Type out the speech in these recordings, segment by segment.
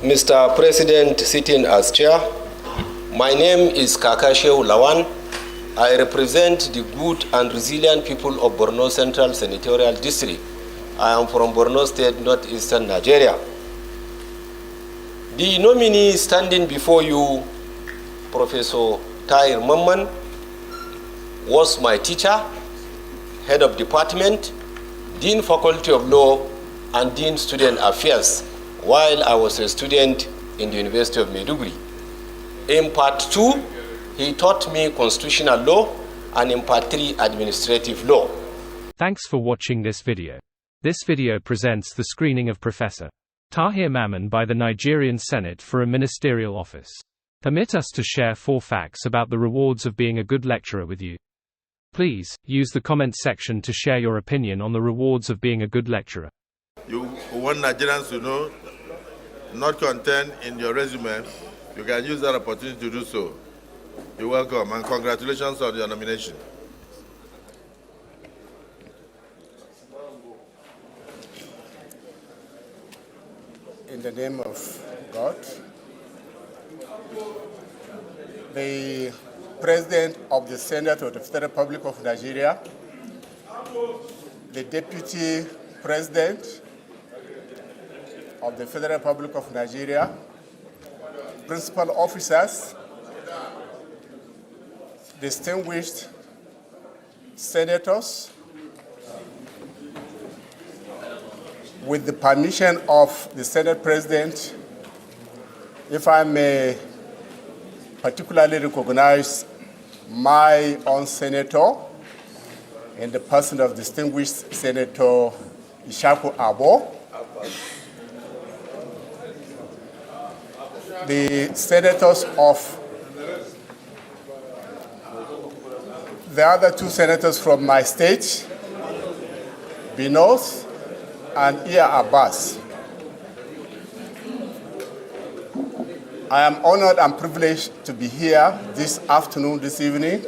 Mr. President, sitting as chair, my name is Kakashew Lawan. I represent the good and resilient people of Borno Central Senatorial District. I am from Borno State, northeastern Nigeria. The nominee standing before you, Professor Tahir Mamman, was my teacher, head of department, Dean Faculty of Law, and Dean Student Affairs while I was a student in the University of Maiduguri. In part 2, he taught me constitutional law, and in part 3, administrative law. Thanks for watching this video. This video presents the screening of Professor Tahir Mamman by the Nigerian Senate for a ministerial office. Permit us to share 4 facts about the rewards of being a good lecturer with you. Please, use the comment section to share your opinion on the rewards of being a good lecturer. You want Nigerians to know, not content in your resume, you can use that opportunity to do so. You're welcome, and congratulations on your nomination. In the name of God, the President of the Senate of the Federal Republic of Nigeria, the Deputy President of the Federal Republic of Nigeria, principal officers, distinguished senators, with the permission of the Senate President, if I may particularly recognize my own senator in the person of distinguished Senator Ishaku Abo, the senators of the other 2 senators from my state, Binos and Iya Abbas. I am honored and privileged to be here this afternoon, this evening,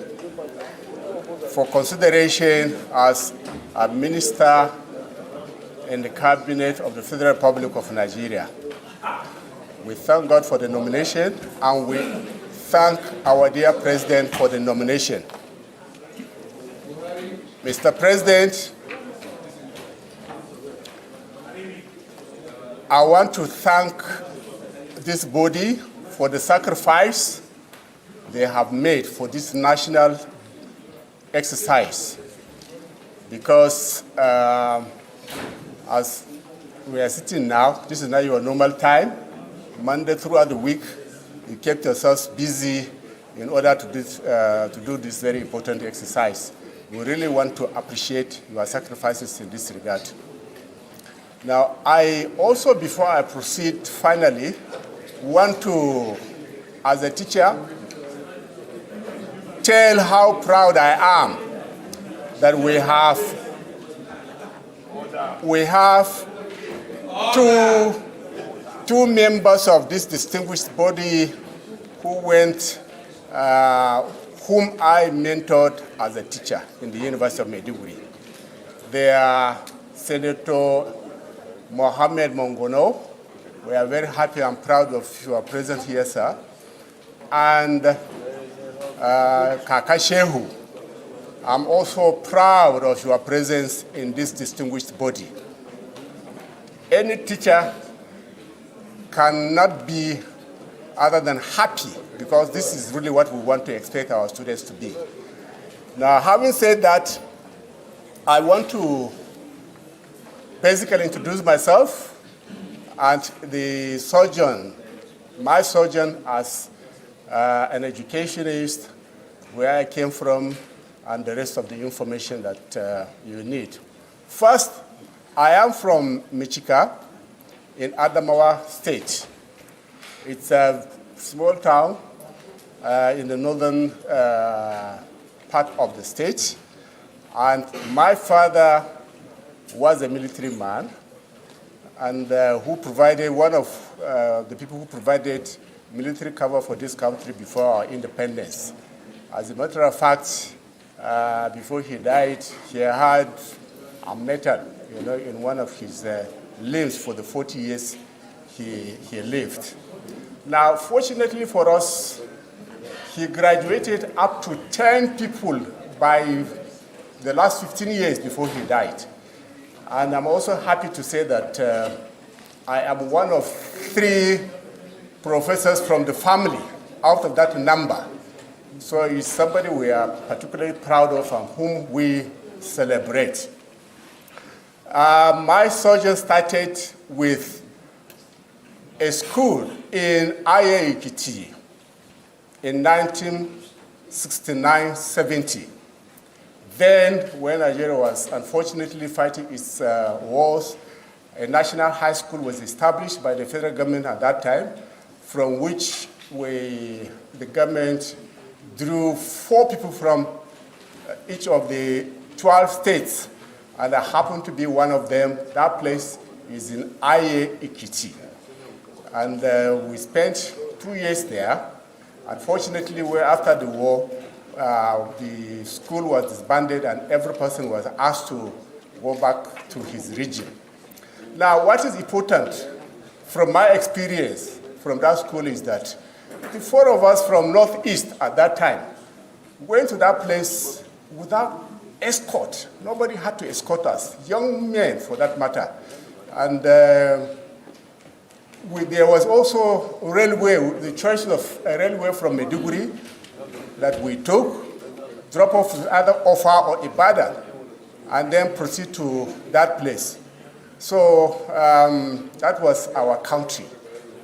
for consideration as a minister in the cabinet of the Federal Republic of Nigeria. We thank God for the nomination, and we thank our dear President for the nomination. Mr. President, I want to thank this body for the sacrifice they have made for this national exercise, because as we are sitting now, this is not your normal time. Monday throughout the week, you kept yourselves busy in order to do this very important exercise. We really want to appreciate your sacrifices in this regard. Now, I also, before I proceed, finally, want to, as a teacher, tell how proud I am that we have two members of this distinguished body who went, whom I mentored as a teacher in the University of Maiduguri. They are Senator Mohammed Mongono. We are very happy and proud of your presence here, sir. And Kakashew, I'm also proud of your presence in this distinguished body. Any teacher cannot be other than happy, because this is really what we want to expect our students to be. Now, having said that, I want to basically introduce myself and the surgeon, my surgeon as an educationist, where I came from, and the rest of the information that you need. First, I am from Michika in Adamawa State. It's a small town in the northern part of the state. And my father was a military man, and who provided, one of the people who provided military cover for this country before our independence. As a matter of fact, before he died, he had a metal, in one of his limbs for the 40 years he lived. Now, fortunately for us, he graduated up to 10 people by the last 15 years before he died. And I'm also happy to say that I am one of 3 professors from the family out of that number. So he's somebody we are particularly proud of and whom we celebrate. My sojourn started with a school in Ekiti in 1969-70. Then, when Nigeria was unfortunately fighting its wars, a national high school was established by the federal government at that time, from which the government drew 4 people from each of the 12 states, and I happened to be one of them. That place is in Ekiti. And we spent 2 years there. Unfortunately, after the war, the school was disbanded and every person was asked to go back to his region. Now, what is important from my experience from that school is that the 4 of us from Northeast at that time went to that place without escort. Nobody had to escort us, young men for that matter. And there was also railway, the choice of a railway from Maiduguri that we took, drop off either Offa or Ibadan, and then proceed to that place. So that was our country.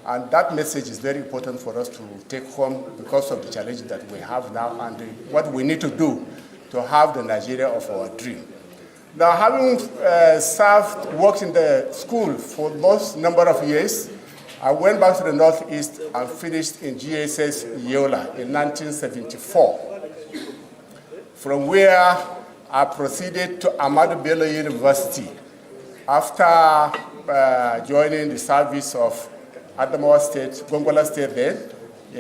And that message is very important for us to take home because of the challenge that we have now and what we need to do to have the Nigeria of our dream. Now, having worked in the school for most number of years, I went back to the Northeast and finished in GSS Yola in 1974. From where I proceeded to Ahmadu Bello University after joining the service of Adamawa State, Gongola State then,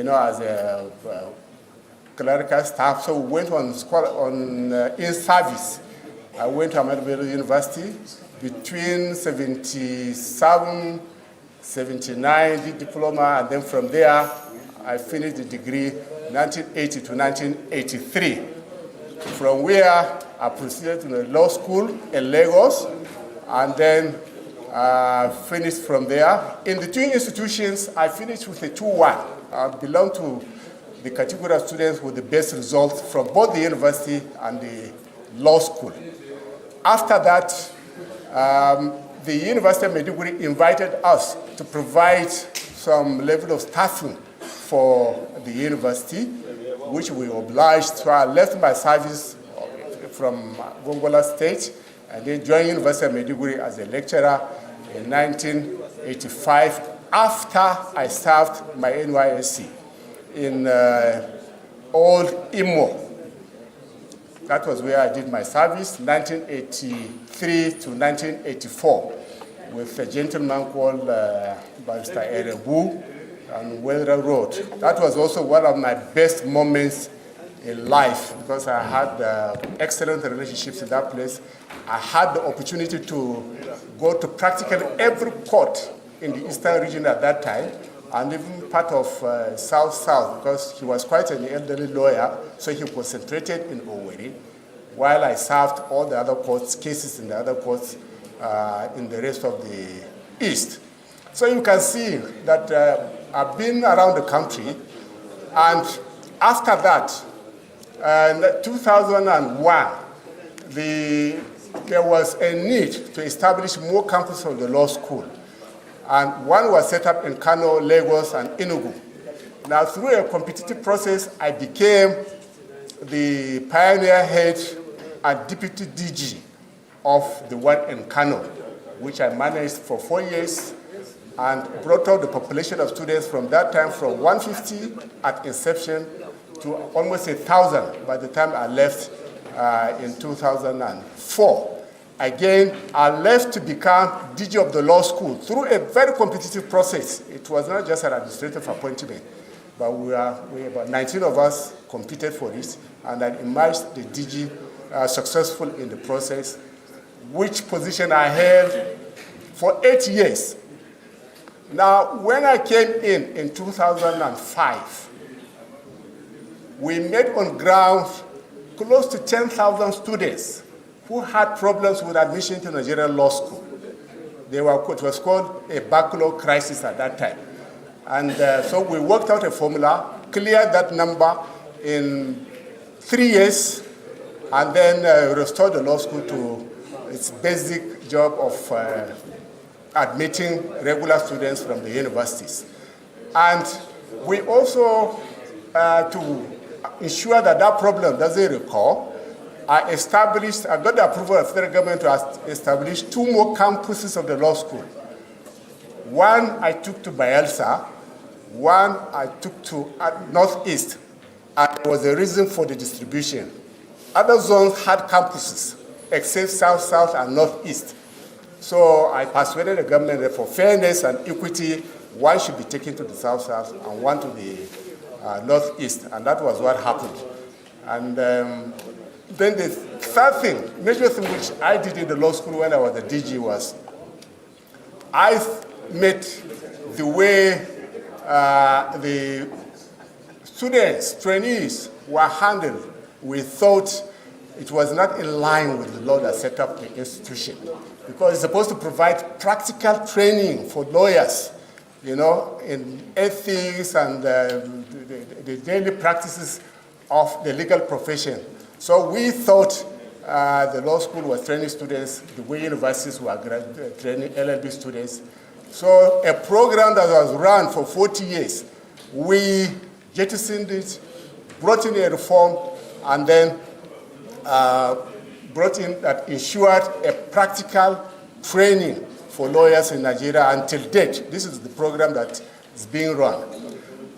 as a clerical staff. So we went on in service. I went to Ahmadu Bello University between 77, 79, did diploma, and then from there, I finished the degree 1980 to 1983. From where I proceeded to the law school in Lagos, and then finished from there. In the 2 institutions, I finished with a 2-1. I belong to the category of students with the best results from both the university and the law school. After that, the University of Maiduguri invited us to provide some level of staffing for the university, which we obliged. So I left my service from Gongola State and then joined University of Maiduguri as a lecturer in 1985 after I served my NYSC in Old Imo. That was where I did my service, 1983 to 1984, with a gentleman called Barrister Erebu on Weather Road. That was also one of my best moments in life because I had excellent relationships in that place. I had the opportunity to go to practically every court in the eastern region at that time, and even part of South-South, because he was quite an elderly lawyer, so he concentrated in Owerri, while I served all the other courts, cases in the other courts in the rest of the East. So you can see that I've been around the country, and after that, in 2001, there was a need to establish more campuses of the law school. And one was set up in Kano, Lagos, and Enugu. Now, through a competitive process, I became the pioneer head and deputy DG of the one in Kano, which I managed for 4 years and brought up the population of students from that time from 150 at inception to almost 1,000 by the time I left in 2004. Again, I left to become DG of the law school through a very competitive process. It was not just an administrative appointment, but we about 19 of us competed for this, and I emerged the DG successful in the process, which position I held for 8 years. Now, when I came in 2005, we met on ground close to 10,000 students who had problems with admission to Nigerian law school. It was called a backlog crisis at that time. And so we worked out a formula, cleared that number in 3 years, and then restored the law school to its basic job of admitting regular students from the universities. And we also, to ensure that that problem doesn't recur, I got the approval of the federal government to establish 2 more campuses of the law school. One I took to Bayelsa, one I took to Northeast, and it was the reason for the distribution. Other zones had campuses, except South, South, and Northeast. So I persuaded the government that for fairness and equity, one should be taken to the South, South, and one to the Northeast, and that was what happened. And then the third thing, major thing which I did in the law school when I was the DG was, I met the way the students, trainees were handled. We thought it was not in line with the law that set up the institution, because it's supposed to provide practical training for lawyers, you know, in ethics and the daily practices of the legal profession. So we thought the law school was training students the way universities were training LLB students. So a program that was run for 40 years, we jettisoned it, brought in a reform, and then brought in that ensured a practical training for lawyers in Nigeria until date. This is the program that is being run.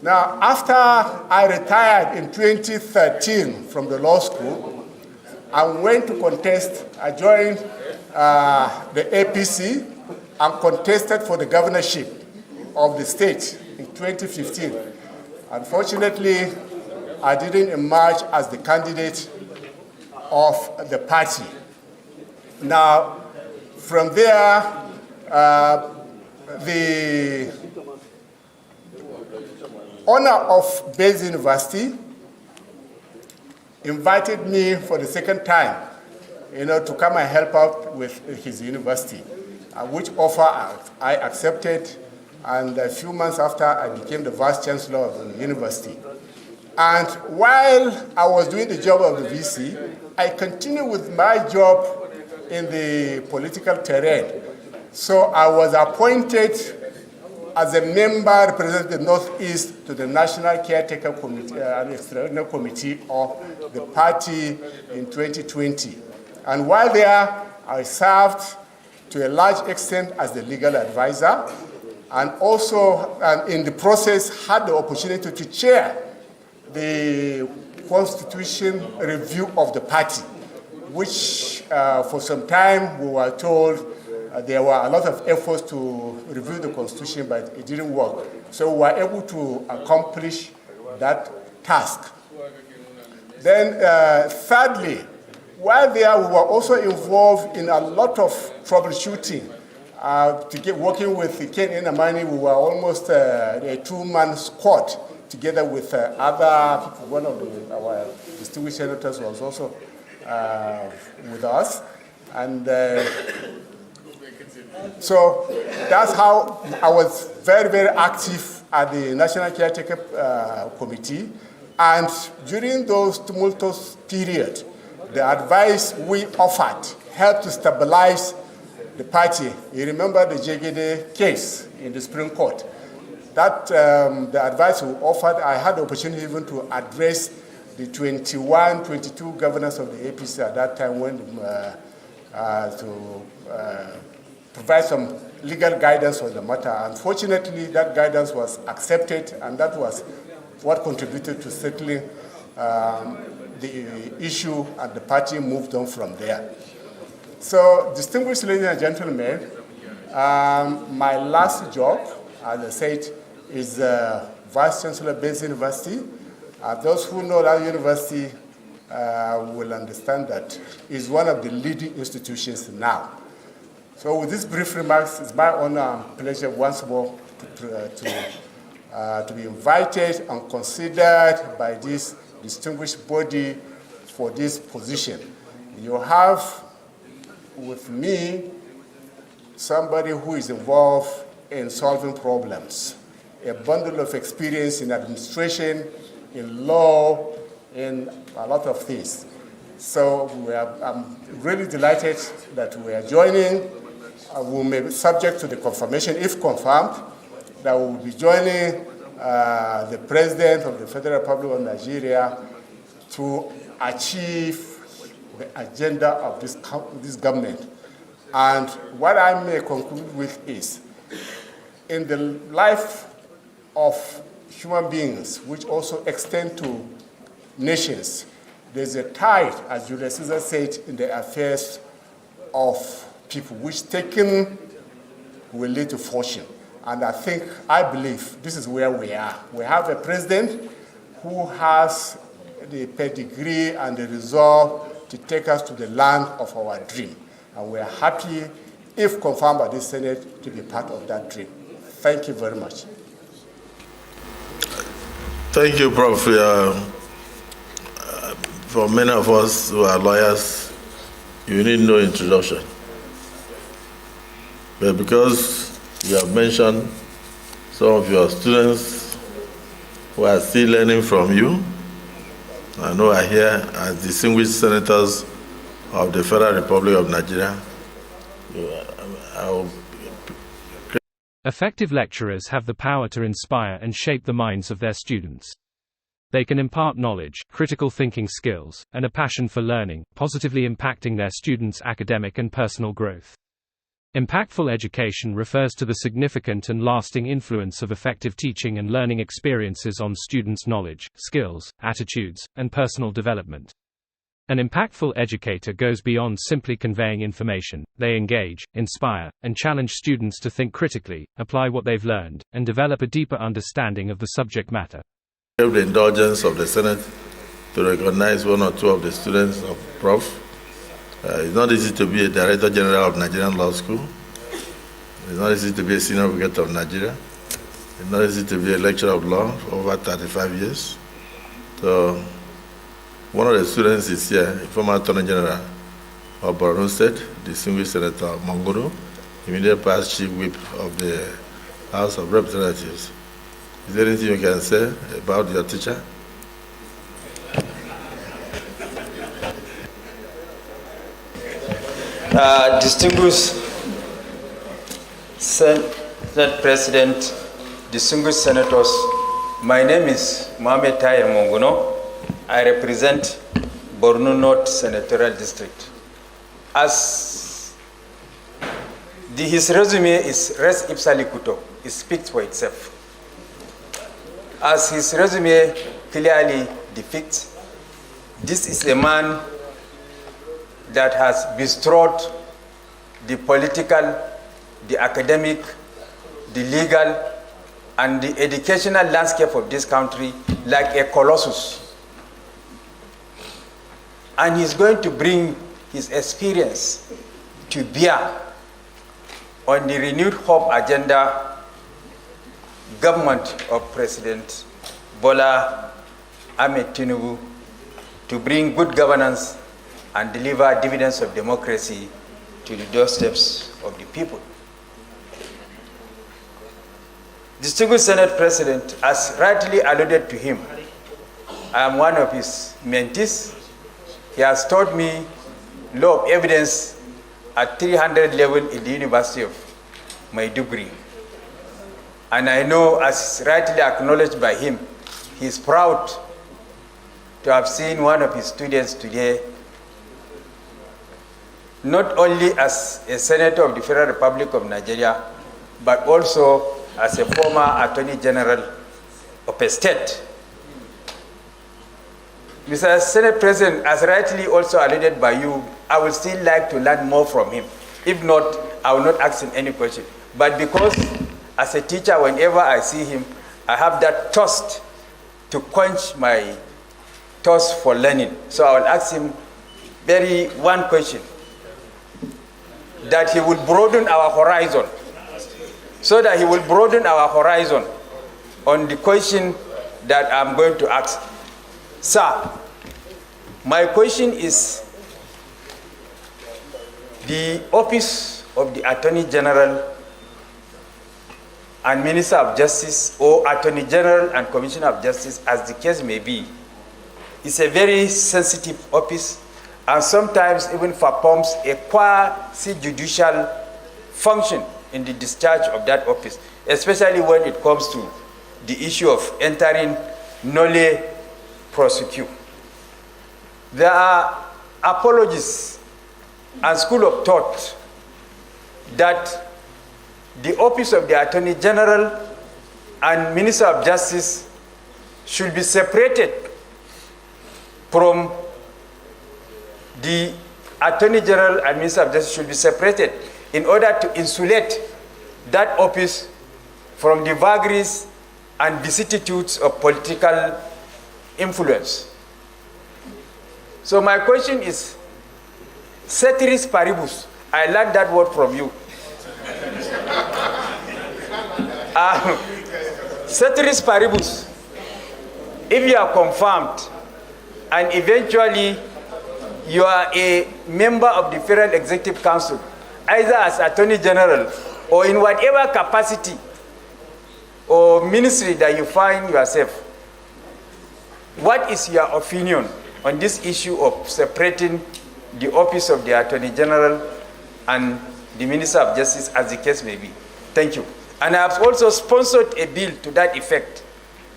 Now, after I retired in 2013 from the law school, I went to contest. I joined the APC and contested for the governorship of the state in 2015. Unfortunately, I didn't emerge as the candidate of the party. Now, from there, the owner of Bayes University invited me for the second time, you know, to come and help out with his university, which offer I accepted, and a few months after I became the vice chancellor of the university. And while I was doing the job of the VC, I continued with my job in the political terrain. So I was appointed as a member representing the Northeast to the National Caretaker Committee, Extraordinary Committee of the party in 2020. And while there, I served to a large extent as the legal advisor, and also in the process had the opportunity to chair the constitution review of the party, which for some time we were told there were a lot of efforts to review the constitution, but it didn't work. So we were able to accomplish that task. Then thirdly, while there, we were also involved in a lot of troubleshooting. Working with Ken Enamani, we were almost a 2-man squad together with other people. One of our distinguished senators was also with us. And so that's how I was very, very active at the National Caretaker Committee. And during those tumultuous periods, the advice we offered helped to stabilize the party. You remember the Jegede case in the Supreme Court. That the advice we offered, I had the opportunity even to address the 21, 22 governors of the APC at that time when to provide some legal guidance on the matter. Unfortunately, that guidance was accepted, and that was what contributed to settling the issue, and the party moved on from there. So, distinguished ladies and gentlemen, my last job, as I said, is Vice Chancellor Bayes University. Those who know that university will understand that it's one of the leading institutions now. So with these brief remarks, it's my honor and pleasure once more to be invited and considered by this distinguished body for this position. You have with me somebody who is involved in solving problems, a bundle of experience in administration, in law, in a lot of things. So I'm really delighted that we are joining. We may be subject to the confirmation, if confirmed, that we will be joining the President of the Federal Republic of Nigeria to achieve the agenda of this government. And what I may conclude with is, in the life of human beings, which also extend to nations, there's a tide, as Julius Caesar said, in the affairs of people, which taken will lead to fortune. And I believe this is where we are. We have a president who has the pedigree and the resolve to take us to the land of our dream. And we are happy, if confirmed by the Senate, to be part of that dream. Thank you very much. Thank you, Prof. For many of us who are lawyers, you need no introduction. But because you have mentioned some of your students who are still learning from you, I know are here as distinguished senators of the Federal Republic of Nigeria. Effective lecturers have the power to inspire and shape the minds of their students. They can impart knowledge, critical thinking skills, and a passion for learning, positively impacting their students' academic and personal growth. Impactful education refers to the significant and lasting influence of effective teaching and learning experiences on students' knowledge, skills, attitudes, and personal development. An impactful educator goes beyond simply conveying information. They engage, inspire, and challenge students to think critically, apply what they've learned, and develop a deeper understanding of the subject matter. I have the indulgence of the Senate to recognize one or two of the students of Prof. It's not easy to be a Director General of Nigerian Law School. It's not easy to be a Senior Advocate of Nigeria. It's not easy to be a lecturer of law for over 35 years. So one of the students is here, former Attorney General of Borno State, distinguished Senator Mangoro, immediate past Chief Whip of the House of Representatives. Is there anything you can say about your teacher? Distinguished Senate President, distinguished senators, my name is Mohamed Tahir Mamman. I represent Borno North Senatorial District. As his resume is res ipsa licuto, it speaks for itself. As his resume clearly depicts, this is a man that has bestrode the political, the academic, the legal, and the educational landscape of this country like a colossus. And he's going to bring his experience to bear on the renewed hope agenda government of President Bola Ahmed Tinubu to bring good governance and deliver dividends of democracy to the doorsteps of the people. Distinguished Senate President, as rightly alluded to him, I am one of his mentees. He has taught me law of evidence at 300 level in the University of Maiduguri. And I know, as rightly acknowledged by him, he is proud to have seen one of his students today not only as a senator of the Federal Republic of Nigeria, but also as a former Attorney General of a state. Mr. Senate President, as rightly also alluded by you, I would still like to learn more from him. If not, I will not ask him any question. But because as a teacher, whenever I see him, I have that thirst to quench my thirst for learning. So I will ask him one question, that he will broaden our horizon so that he will broaden our horizon on the question that I'm going to ask. Sir, my question is, the Office of the Attorney General and Minister of Justice, or Attorney General and Commissioner of Justice, as the case may be, is a very sensitive office and sometimes even performs a quasi-judicial function in the discharge of that office, especially when it comes to the issue of entering nolle prosequi. There are apologies and school of thought that the Office of the Attorney General and Minister of Justice should be separated from the Attorney General and Minister of Justice should be separated in order to insulate that office from the vagaries and vicissitudes of political influence. So my question is, ceteris paribus, I learned that word from you. Ceteris paribus, if you are confirmed and eventually you are a member of the Federal Executive Council, either as Attorney General or in whatever capacity or ministry that you find yourself, what is your opinion on this issue of separating the Office of the Attorney General and the Minister of Justice, as the case may be? Thank you. And I have also sponsored a bill to that effect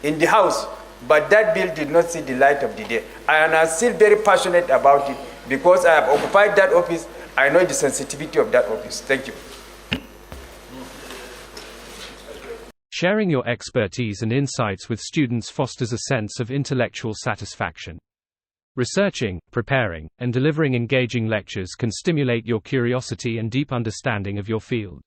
in the House, but that bill did not see the light of the day. And I'm still very passionate about it because I have occupied that office. I know the sensitivity of that office. Thank you. Sharing your expertise and insights with students fosters a sense of intellectual satisfaction. Researching, preparing, and delivering engaging lectures can stimulate your curiosity and deep understanding of your field.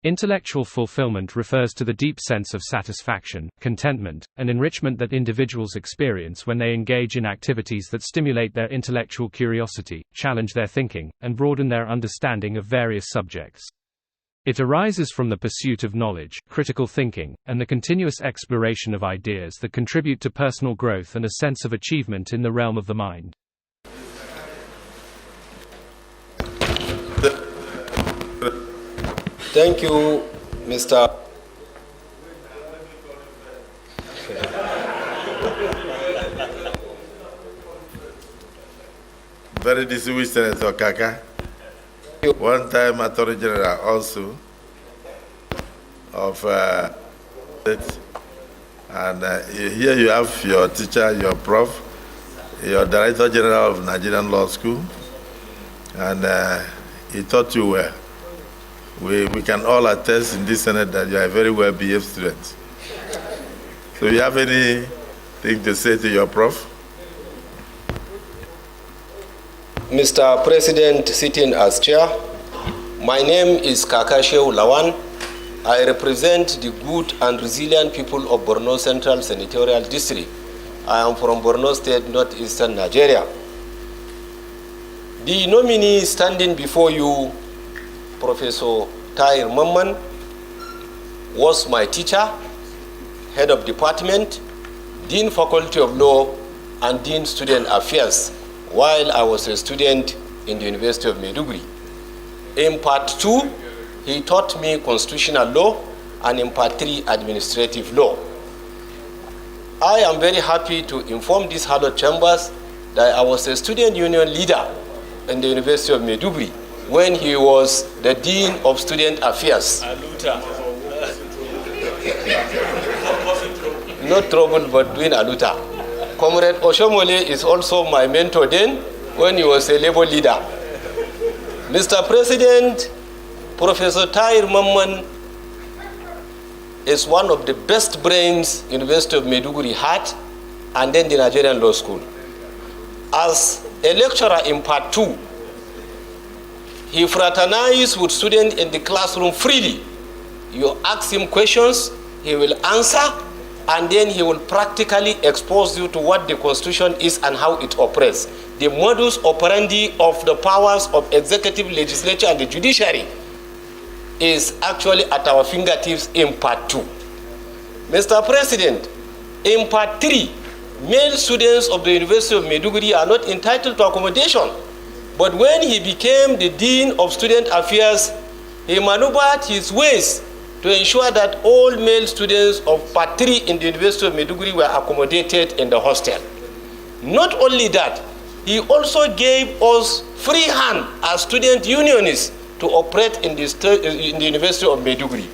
Intellectual fulfillment refers to the deep sense of satisfaction, contentment, and enrichment that individuals experience when they engage in activities that stimulate their intellectual curiosity, challenge their thinking, and broaden their understanding of various subjects. It arises from the pursuit of knowledge, critical thinking, and the continuous exploration of ideas that contribute to personal growth and a sense of achievement in the realm of the mind. Thank you, Mr. Very distinguished Senator Kaka. One time Attorney General also of here you have your teacher, your prof, your Director General of Nigerian Law School, and he taught you well. We can all attest in this Senate that you are a very well-behaved student. So you have anything to say to your prof? Mr. President, sitting as chair, my name is Kakashew Lawan. I represent the good and resilient people of Borno Central Senatorial District. I am from Borno State, northeastern Nigeria. The nominee standing before you, Professor Tahir Mamman, was my teacher, head of department, dean faculty of law, and dean student affairs while I was a student in the University of Maiduguri. In part 2, he taught me constitutional law, and in part 3, administrative law. I am very happy to inform these hallowed chambers that I was a student union leader in the University of Maiduguri when he was the Dean of Student Affairs. No trouble but doing aluta. Comrade Oshomole is also my mentor then when he was a labor leader. Mr. President, Professor Tahir Mamman is one of the best brains University of Maiduguri had, and then the Nigerian Law School. As a lecturer in part 2, he fraternized with students in the classroom freely. You ask him questions, he will answer, and then he will practically expose you to what the Constitution is and how it operates. The modus operandi of the powers of executive, legislature, and the judiciary. is actually at our fingertips in part 2. Mr. President, in part 3, male students of the University of Maiduguri are not entitled to accommodation. But when he became the Dean of Student Affairs, he maneuvered his ways to ensure that all male students of part 3 in the University of Maiduguri were accommodated in the hostel. Not only that, he also gave us free hand as student unionists to operate in the University of Maiduguri.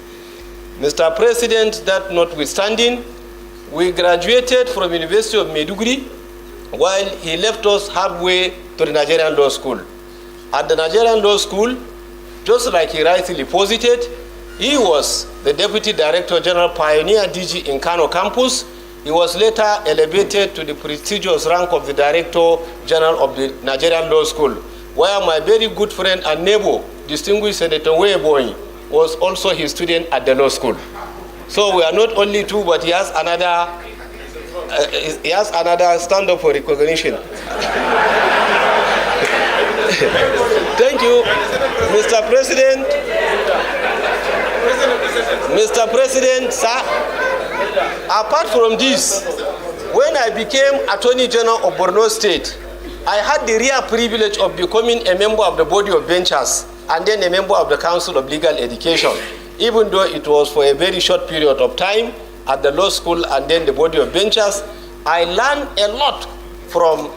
Mr. President, that notwithstanding, we graduated from University of Maiduguri while he left us halfway to the Nigerian Law School. At the Nigerian Law School, just like he rightly posited, he was the Deputy Director General Pioneer DG in Kano campus. He was later elevated to the prestigious rank of the Director General of the Nigerian Law School, where my very good friend and neighbor, distinguished Senator Weboy, was also his student at the law school. So we are not only two, but he has another stand-up for recognition. Thank you, Mr. President. Mr. President, sir, apart from this, when I became Attorney General of Borno State, I had the rare privilege of becoming a member of the Body of Benchers and then a member of the Council of Legal Education, even though it was for a very short period of time at the law school and then the Body of Benchers. I learned a lot from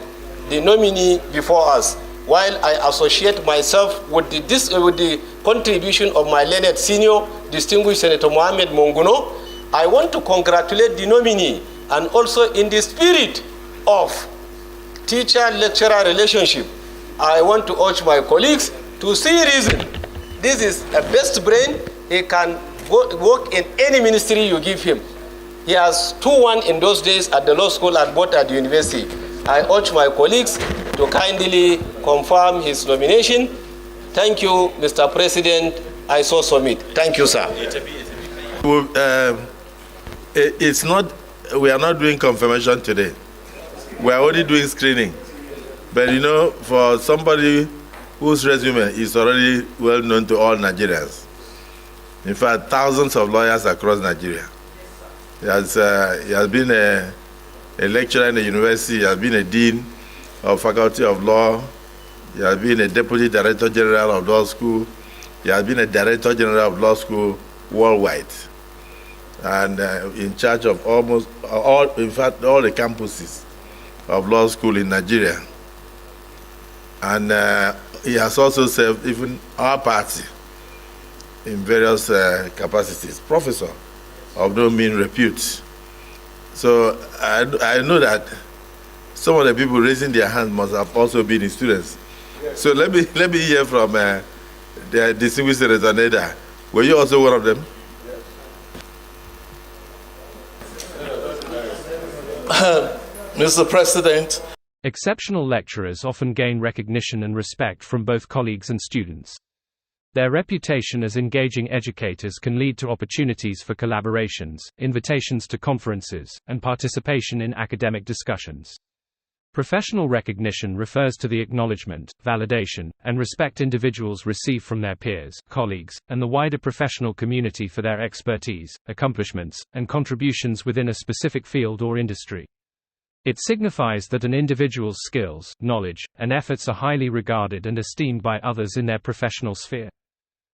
the nominee before us, while I associate myself with the contribution of my learned senior, distinguished Senator Mohammed Monguno. I want to congratulate the nominee, and also in the spirit of teacher-lecturer relationship, I want to urge my colleagues to see reason. This is a best brain. He can work in any ministry you give him. He has 2-1 in those days at the law school and both at the university. I urge my colleagues to kindly confirm his nomination. Thank you, Mr. President. I so submit. Thank you, sir. It's not, we are not doing confirmation today. We are only doing screening. But you know, for somebody whose resume is already well known to all Nigerians, in fact, thousands of lawyers across Nigeria. He has been a lecturer in the university, he has been a dean of faculty of law, he has been a deputy director general of law school, he has been a director general of law school worldwide, and in charge of almost all, in fact, all the campuses of law school in Nigeria. And he has also served even our party in various capacities, professor of no mean repute. So I know that some of the people raising their hands must have also been his students. Yes. So let me hear from the distinguished Senator Neda. Were you also one of them? Yes. Mr. President. Exceptional lecturers often gain recognition and respect from both colleagues and students. Their reputation as engaging educators can lead to opportunities for collaborations, invitations to conferences, and participation in academic discussions. Professional recognition refers to the acknowledgement, validation, and respect individuals receive from their peers, colleagues, and the wider professional community for their expertise, accomplishments, and contributions within a specific field or industry. It signifies that an individual's skills, knowledge, and efforts are highly regarded and esteemed by others in their professional sphere.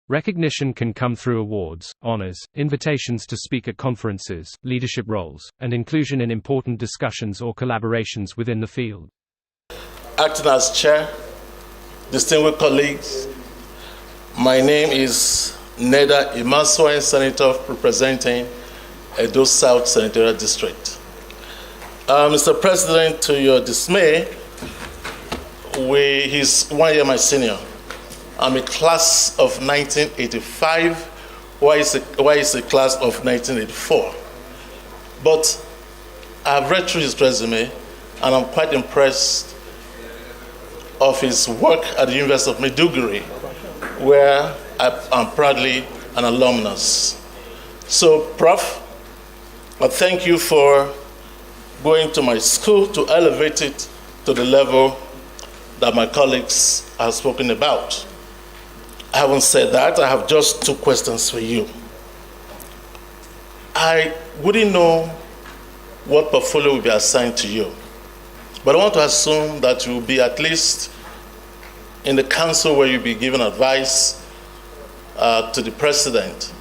Recognition can come through awards, honors, invitations to speak at conferences, leadership roles, and inclusion in important discussions or collaborations within the field. Acting as chair, distinguished colleagues, my name is Neda Imaswain, Senator representing Edo South Senatorial District. Mr. President, to your dismay, he's 1 year my senior. I'm a class of 1985, while he's a class of 1984. But I've read through his resume, and I'm quite impressed of his work at the University of Maiduguri, where I'm proudly an alumnus. So, Prof, I thank you for going to my school to elevate it to the level that my colleagues have spoken about. Having said that, I have just two questions for you. I wouldn't know what portfolio will be assigned to you, but I want to assume that you will be at least in the council where you'll be giving advice to the president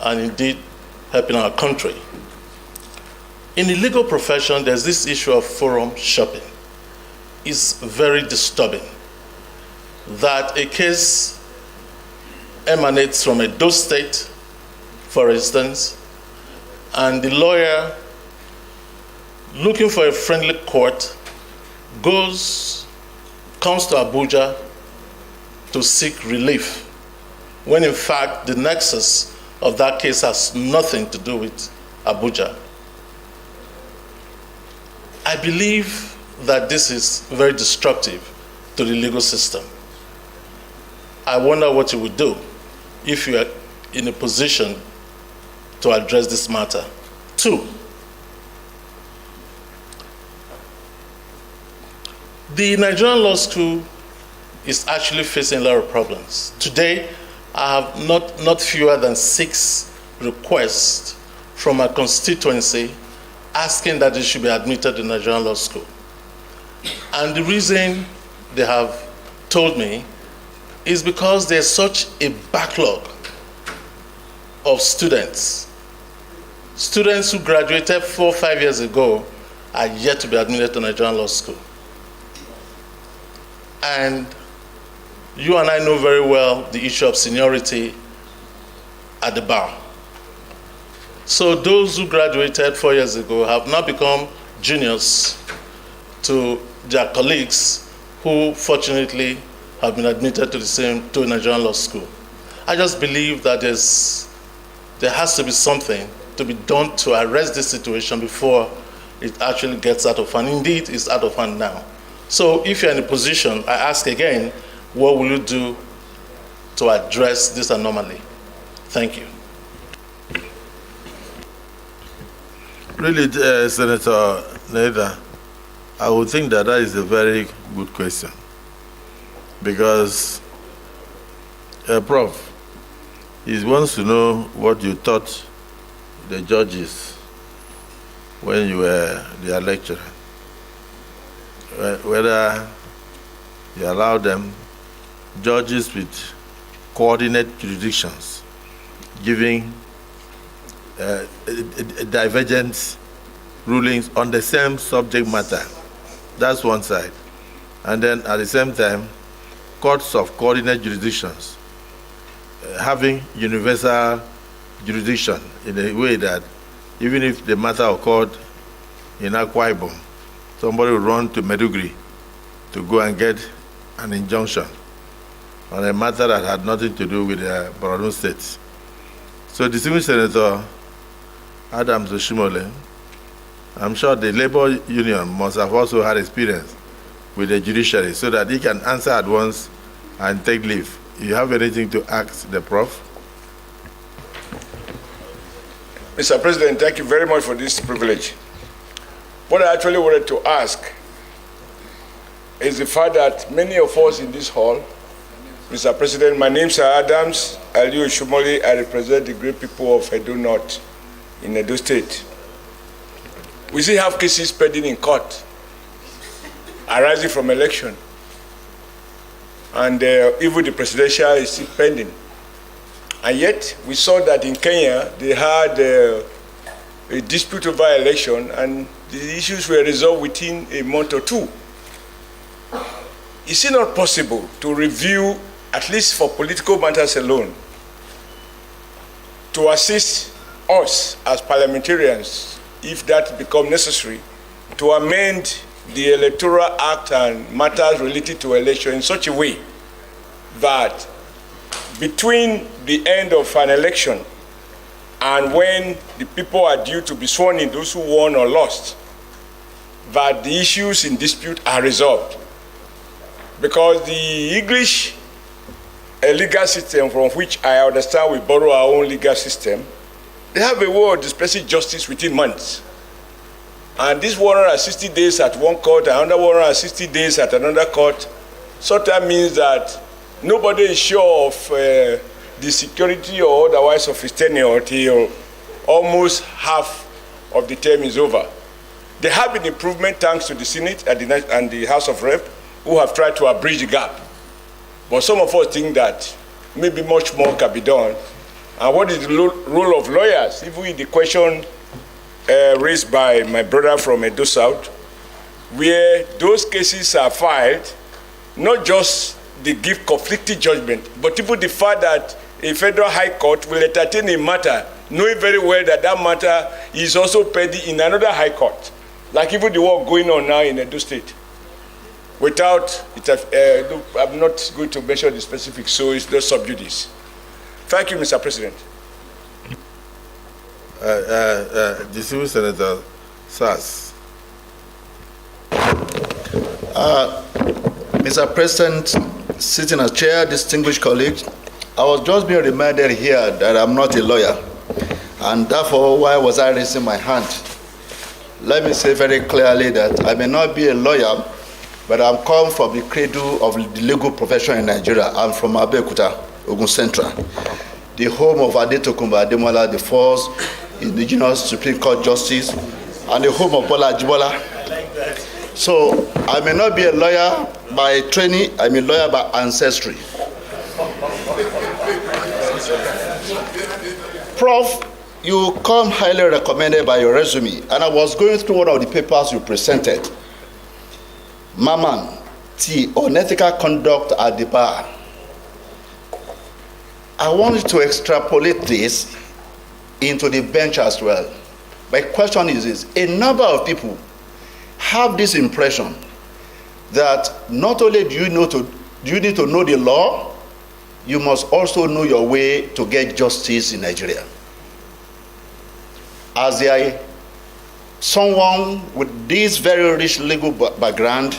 and indeed helping our country. In the legal profession, there's this issue of forum shopping. It's very disturbing that a case emanates from a Edo state, for instance, and the lawyer looking for a friendly court comes to Abuja to seek relief, when in fact the nexus of that case has nothing to do with Abuja. I believe that this is very destructive to the legal system. I wonder what you would do if you are in a position to address this matter. Two, the Nigerian law school is actually facing a lot of problems. Today, I have not fewer than 6 requests from a constituency asking that they should be admitted to Nigerian law school. And the reason they have told me is because there's such a backlog of students. Students who graduated 4 or 5 years ago are yet to be admitted to Nigerian law school. And you and I know very well the issue of seniority at the bar. So those who graduated 4 years ago have now become juniors to their colleagues who fortunately have been admitted to a Nigerian law school. I just believe that there has to be something to be done to arrest this situation before it actually gets out of hand. Indeed, it's out of hand now. So if you're in a position, I ask again, what will you do to address this anomaly? Thank you. Really, Senator Neda, I would think that is a very good question. Because, Prof, he wants to know what you taught the judges when you were their lecturer. Whether you allow them judges with coordinate jurisdictions, giving divergent rulings on the same subject matter. That's one side. And then at the same time, courts of coordinate jurisdictions having universal jurisdiction in a way that even if the matter occurred in Akwa Ibom, somebody will run to Meduguri to go and get an injunction on a matter that had nothing to do with the Borno State. So, distinguished Senator Adams Oshimole, I'm sure the labor union must have also had experience with the judiciary so that he can answer at once and take leave. You have anything to ask the Prof? Mr. President, thank you very much for this privilege. What I actually wanted to ask is the fact that many of us in this hall, Mr. President, my name is Adams Aliu Oshimole. I represent the great people of Edo North in Edo State. We still have cases pending in court arising from election. And even the presidential is still pending. And yet, we saw that in Kenya, they had a dispute over election, and the issues were resolved within a month or two. Is it not possible to review, at least for political matters alone, to assist us as parliamentarians, if that becomes necessary, to amend the Electoral Act and matters related to election in such a way that between the end of an election and when the people are due to be sworn in, those who won or lost, that the issues in dispute are resolved. Because the English legal system, from which I understand we borrow our own legal system, they have a way of dispensing justice within months. And this 160 days at one court, another 160 days at another court, so that means that nobody is sure of the security or otherwise of his tenure till almost half of the term is over. There have been improvement thanks to the Senate and the House of Rep who have tried to bridge the gap. But some of us think that maybe much more can be done. And what is the role of lawyers? Even the question raised by my brother from Edo South, where those cases are filed, not just they give conflicting judgment, but even the fact that a federal high court will entertain a matter, knowing very well that that matter is also pending in another high court, like even the work going on now in Edo State. Without it, I'm not going to mention the specifics, so it's not sub judice. Thank you, Mr. President. Distinguished Senator Sass. Mr. President, sitting as chair, distinguished colleagues, I was just being reminded here that I'm not a lawyer, and therefore, why was I raising my hand? Let me say very clearly that I may not be a lawyer, but I'm come from the cradle of the legal profession in Nigeria. I'm from Abeokuta, Ogun Central, the home of Adetokunbo Ademola, the first indigenous Supreme Court Justice, and the home of Bola Ajibola. So I may not be a lawyer by training, I'm a lawyer by ancestry. Prof, you come highly recommended by your resume, and I was going through one of the papers you presented. Mamman, T, unethical conduct at the bar. I wanted to extrapolate this into the bench as well. My question is this: a number of people have this impression that not only do you need to know the law, you must also know your way to get justice in Nigeria. As someone with this very rich legal background,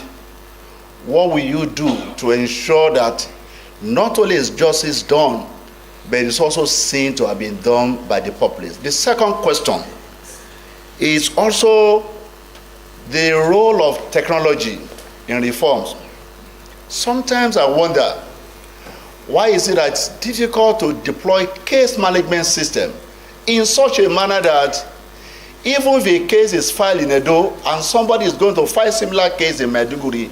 what will you do to ensure that not only is justice done, but it's also seen to have been done by the populace? The second question is also the role of technology in reforms. Sometimes I wonder, why is it that it's difficult to deploy case management system in such a manner that even if a case is filed in Edo and somebody is going to file similar case in Maiduguri,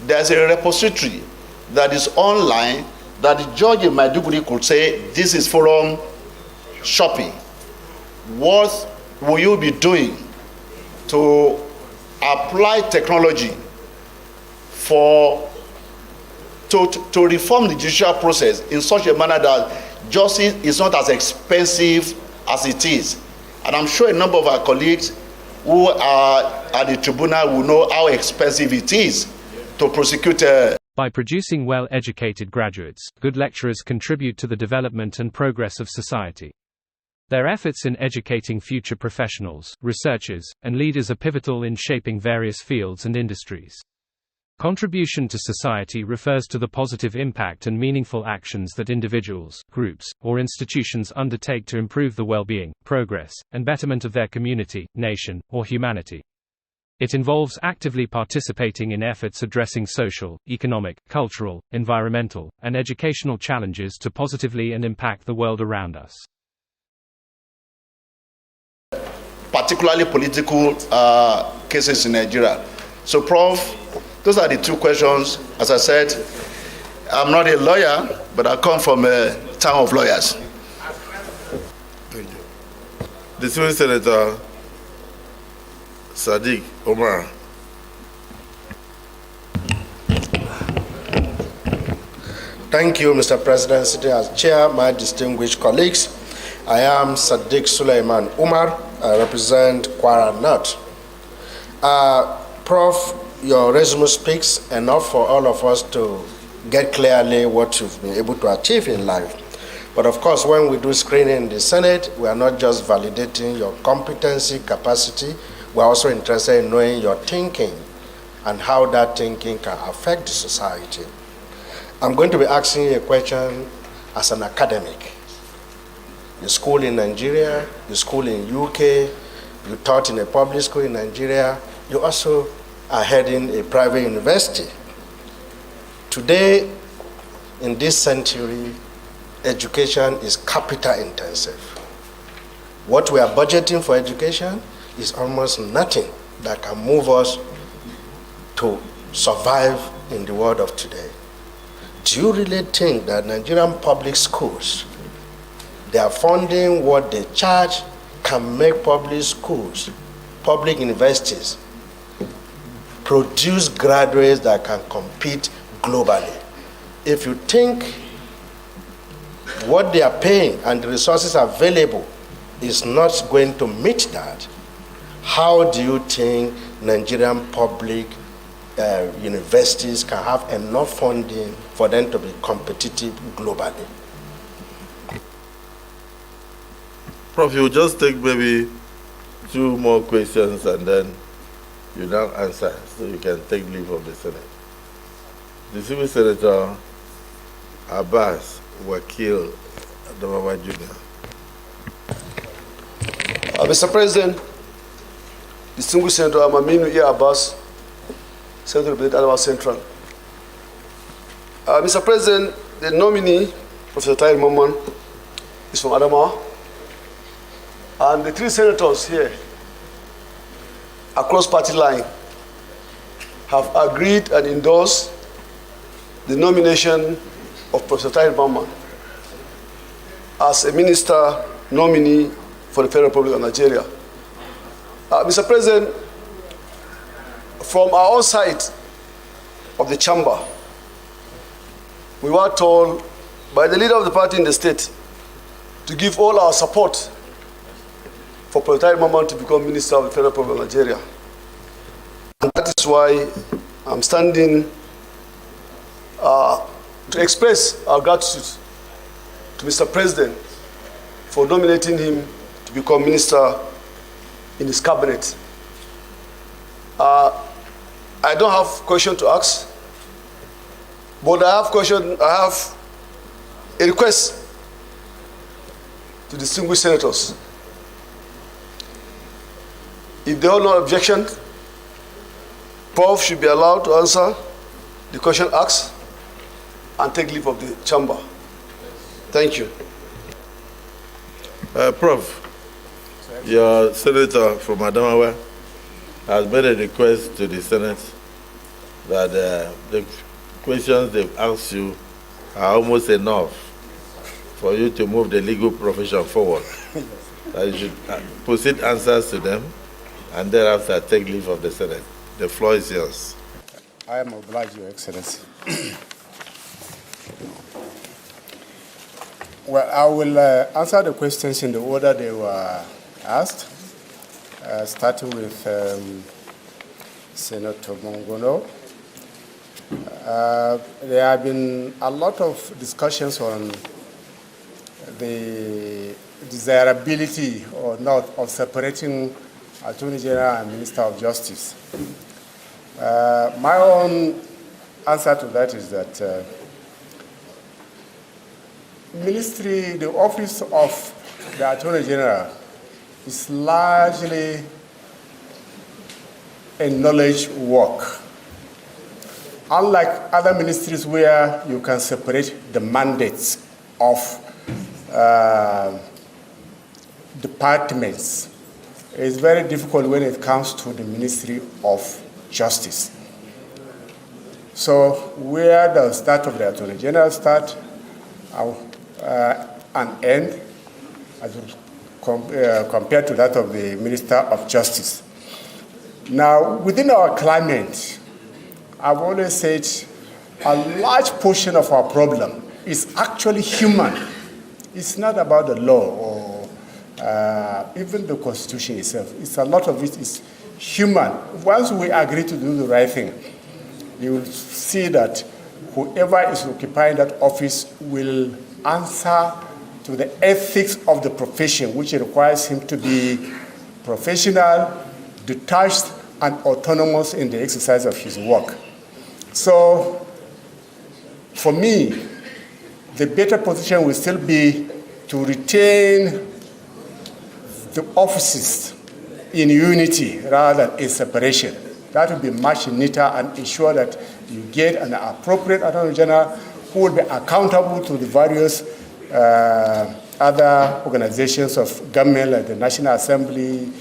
there's a repository that is online that the judge in Maiduguri could say, this is forum shopping. What will you be doing to apply technology to reform the judicial process in such a manner that justice is not as expensive as it is? And I'm sure a number of our colleagues who are at the tribunal will know how expensive it is to prosecute. By producing well-educated graduates, good lecturers contribute to the development and progress of society. Their efforts in educating future professionals, researchers, and leaders are pivotal in shaping various fields and industries. Contribution to society refers to the positive impact and meaningful actions that individuals, groups, or institutions undertake to improve the well-being, progress, and betterment of their community, nation, or humanity. It involves actively participating in efforts addressing social, economic, cultural, environmental, and educational challenges to positively impact the world around us. Particularly political cases in Nigeria. So, Prof, those are the two questions. As I said, I'm not a lawyer, but I come from a town of lawyers. Thank you. Distinguished Senator Sadiq Omar. Thank you, Mr. President. Sitting as chair, my distinguished colleagues, I am Sadiq Suleiman Umar. I represent Kwara North. Prof, your resume speaks enough for all of us to get clearly what you've been able to achieve in life. But of course, when we do screening in the Senate, we are not just validating your competency, capacity, we're also interested in knowing your thinking and how that thinking can affect the society. I'm going to be asking you a question as an academic. You school in Nigeria, you school in UK, you taught in a public school in Nigeria, you also are heading a private university. Today, in this century, education is capital intensive. What we are budgeting for education is almost nothing that can move us to survive in the world of today. Do you really think that Nigerian public schools, their funding, what they charge, can make public schools, public universities, produce graduates that can compete globally? If you think what they are paying and the resources available is not going to meet that, how do you think Nigerian public universities can have enough funding for them to be competitive globally? Prof, you just take maybe 2 more questions and then you now answer, so you can take leave of the Senate. The civil senator Abbas Wakil Adamawa Jr. Mr. President, distinguished Senator Amaminu E. Abbas, Senator representing Adamawa Central. Mr. President, the nominee, Professor Tahir Mamman, is from Adamawa, and the 3 senators here, across party line, have agreed and endorsed the nomination of Professor Tahir Mamman as a minister nominee for the Federal Republic of Nigeria. Mr. President, from our own side of the chamber, we were told by the leader of the party in the state to give all our support for Professor Tahir Mamman to become Minister of the Federal Republic of Nigeria. And that is why I'm standing to express our gratitude to Mr. President for nominating him to become Minister in his cabinet. I don't have question to ask, but I have a request to distinguished senators. If there are no objection, Prof should be allowed to answer the question asked and take leave of the chamber. Thank you. Prof, your senator from Adamawa has made a request to the Senate that the questions they've asked you are almost enough for you to move the legal profession forward. That you should proceed answers to them and thereafter take leave of the Senate. The floor is yours. I am obliged, Your Excellency. Well, I will answer the questions in the order they were asked, starting with Senator Mongono. There have been a lot of discussions on the desirability or not of separating Attorney General and Minister of Justice. My own answer to that is that the office of the Attorney General is largely a knowledge work. Unlike other ministries where you can separate the mandates of departments, it's very difficult when it comes to the Ministry of Justice. So where does that of the Attorney General start and end as compared to that of the Minister of Justice? Now, within our climate, I've always said a large portion of our problem is actually human. It's not about the law or even the Constitution itself. A lot of it is human. Once we agree to do the right thing, you will see that whoever is occupying that office will answer to the ethics of the profession, which requires him to be professional, detached, and autonomous in the exercise of his work. So, for me, the better position will still be to retain the offices in unity rather than in separation. That will be much neater and ensure that you get an appropriate Attorney General who will be accountable to the various other organizations of government, like the National Assembly,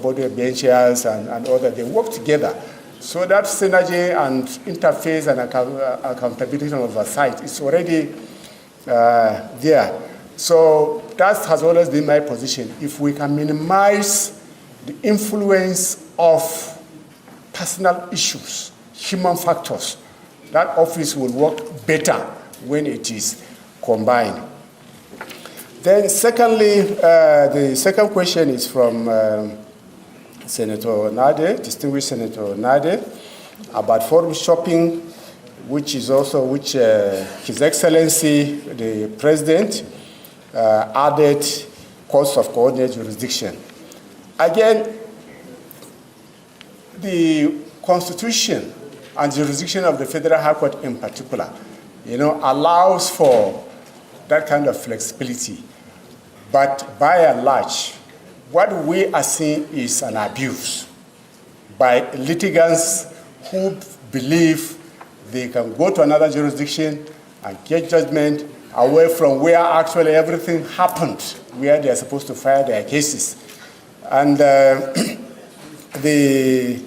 body of benchers and others. They work together. So that synergy and interface and accountability and oversight is already there. So that has always been my position. If we can minimize the influence of personal issues, human factors, that office will work better when it is combined. Then secondly, the second question is from Senator Nade, distinguished Senator Nade, about forum shopping, which His Excellency, the President, added courts of coordinated jurisdiction. Again, the Constitution and jurisdiction of the Federal High Court in particular, allows for that kind of flexibility. But by and large, what we are seeing is an abuse by litigants who believe they can go to another jurisdiction and get judgment away from where actually everything happened, where they are supposed to file their cases. And the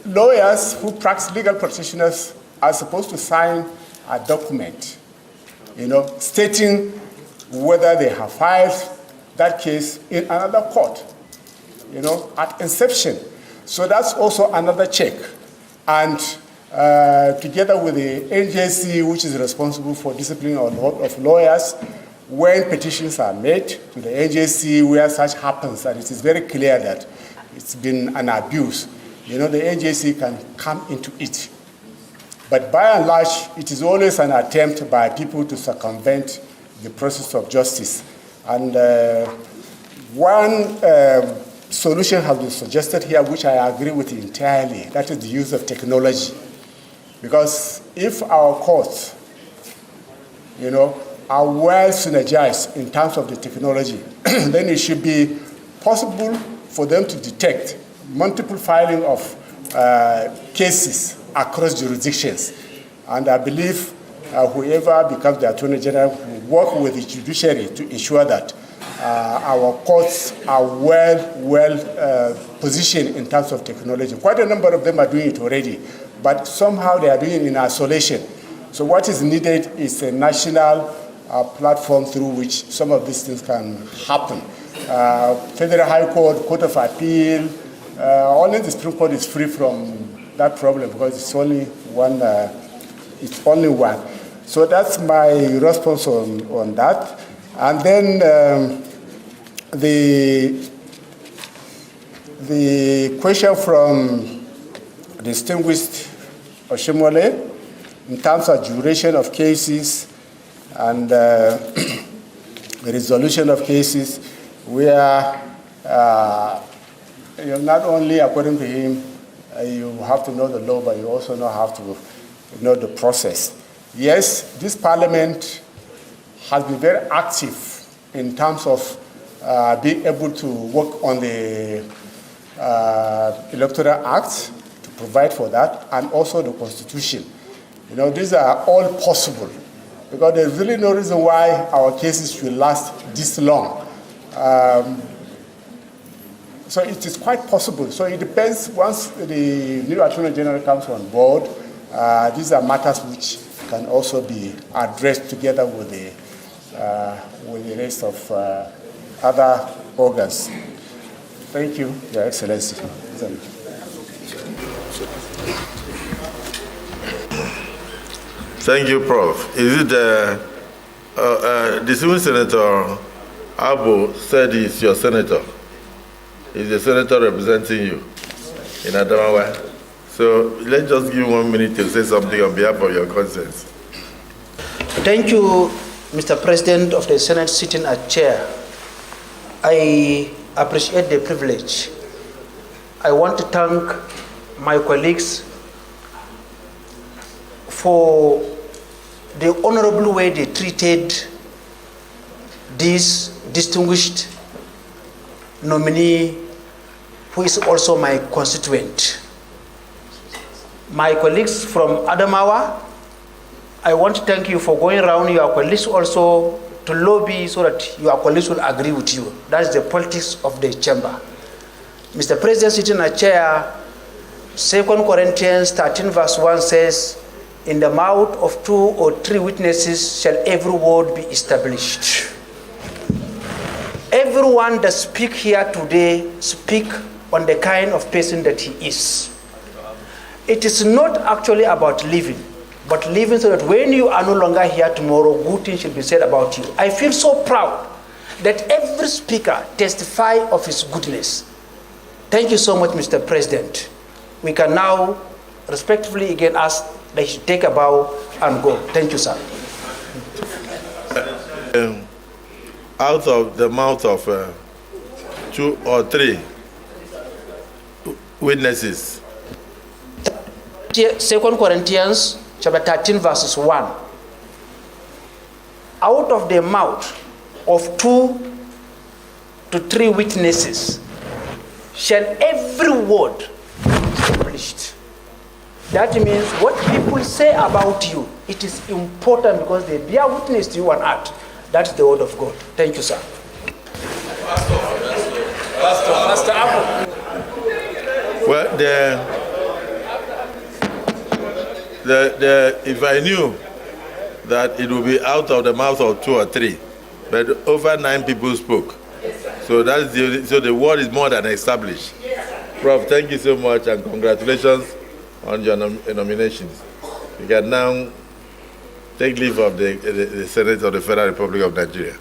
lawyers who practice, legal practitioners, are supposed to sign a document, stating whether they have filed that case in another court, at inception. So that's also another check. And together with the NJC, which is responsible for discipline of lawyers, when petitions are made to the NJC where such happens, and it is very clear that it's been an abuse, the NJC can come into it. But by and large, it is always an attempt by people to circumvent the process of justice. And one solution has been suggested here, which I agree with entirely. That is the use of technology. Because if our courts, are well synergized in terms of the technology, then it should be possible for them to detect multiple filing of cases across jurisdictions. And I believe whoever becomes the Attorney General will work with the judiciary to ensure that our courts are well positioned in terms of technology. Quite a number of them are doing it already, but somehow they are doing it in isolation. So what is needed is a national platform through which some of these things can happen. Federal High Court, Court of Appeal, only the Supreme Court is free from that problem because it's only one. So that's my response on that. And then the question from distinguished Oshimole in terms of duration of cases and the resolution of cases, where not only according to him, you have to know the law, but you also have to know the process. Yes, this parliament has been very active in terms of being able to work on the Electoral Act to provide for that, and also the Constitution. These are all possible because there's really no reason why our cases should last this long. So it is quite possible. So it depends, once the new Attorney General comes on board, these are matters which can also be addressed together with the rest of other organs. Thank you, Your Excellency. Thank you, Prof. Is it the civil Senator Abu said he's your senator? He's the senator representing you in Adamawa. So let's just give 1 minute to say something on behalf of your conscience. Thank you, Mr. President of the Senate sitting as chair. I appreciate the privilege. I want to thank my colleagues for the honorable way they treated this distinguished nominee who is also my constituent. My colleagues from Adamawa I want to thank you for going around your colleagues also to lobby so that your colleagues will agree with you. That is the politics of the chamber. Mr. President, sitting in a chair, 2 Corinthians 13 verse 1 says, in the mouth of 2 or 3 witnesses shall every word be established. Everyone that speak here today speak on the kind of person that he is. It is not actually about living, but living so that when you are no longer here tomorrow, good things should be said about you. I feel so proud that every speaker testify of his goodness. Thank you so much, Mr. President. We can now respectfully again ask that he should take a bow and go. Thank you, sir. Out of the mouth of 2 or 3 witnesses. 2 Corinthians chapter 13 verses 1. Out of the mouth of 2 to 3 witnesses shall every word be established. That means what people say about you, it is important because they bear witness to you on earth. That's the word of God. Thank you, sir. Pastor Apple. Well, if I knew that it would be out of the mouth of 2 or 3, but over 9 people spoke. So so the word is more than established. Prof, thank you so much and congratulations on your nominations. You can now take leave of the Senate of the Federal Republic of Nigeria.